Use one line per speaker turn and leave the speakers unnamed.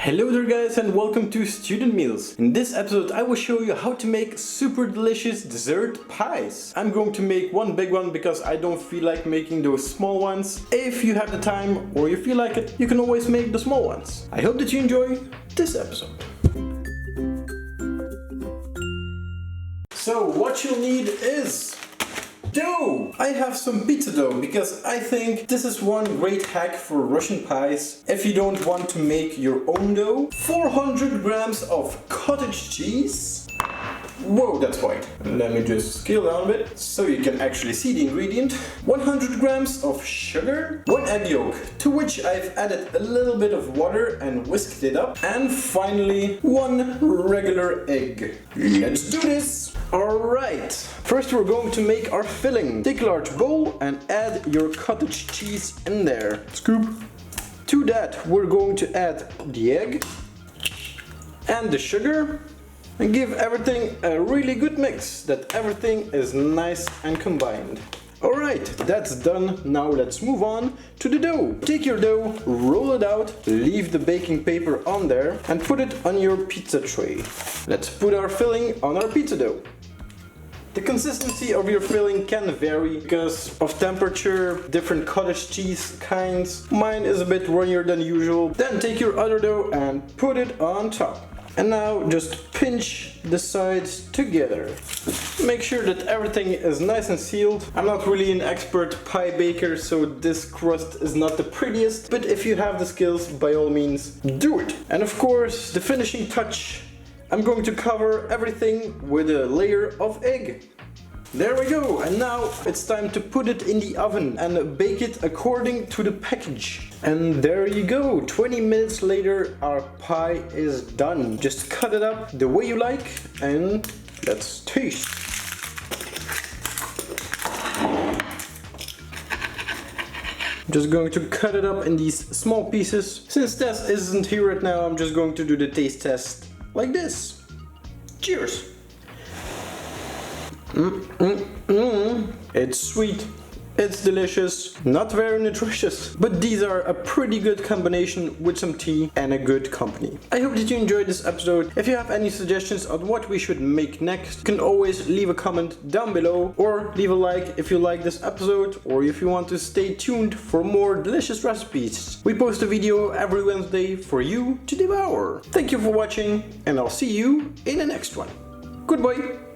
Hello there guys and welcome to Student Meals. In this episode I will show you how to make super delicious dessert pies. I'm going to make one big one because I don't feel like making those small ones. If you have the time or you feel like it, you can always make the small ones. I hope that you enjoy this episode. So what you'll need is dough! I have some pizza dough because I think this is one great hack for Russian pies if you don't want to make your own dough. 400 grams of cottage cheese. Whoa, that's white. Let me just scale down a bit so you can actually see the ingredient. 100 grams of sugar, 1 egg yolk, to which I've added a little bit of water and whisked it up, and finally 1 regular egg. Let's do this! Alright, first we're going to make our filling. Take a large bowl and add your cottage cheese in there. Scoop. To that we're going to add the egg and the sugar. And give everything a really good mix, that everything is nice and combined. Alright, that's done. Now let's move on to the dough. Take your dough, roll it out, leave the baking paper on there and put it on your pizza tray. Let's put our filling on our pizza dough. The consistency of your filling can vary because of temperature, different cottage cheese kinds. Mine is a bit runnier than usual. Then take your other dough and put it on top. And now just pinch the sides together. Make sure that everything is nice and sealed. I'm not really an expert pie baker, so this crust is not the prettiest, but if you have the skills, by all means, do it. And of course, the finishing touch, I'm going to cover everything with a layer of egg. There we go, and now it's time to put it in the oven and bake it according to the package. And there you go, 20 minutes later our pie is done. Just cut it up the way you like and let's taste. I'm just going to cut it up in these small pieces. Since Tess isn't here right now, I'm just going to do the taste test like this. Cheers! It's sweet, it's delicious, not very nutritious, but these are a pretty good combination with some tea and a good company. I hope that you enjoyed this episode. If you have any suggestions on what we should make next, you can always leave a comment down below or leave a like if you like this episode or if you want to stay tuned for more delicious recipes. We post a video every Wednesday for you to devour. Thank you for watching and I'll see you in the next one. Goodbye!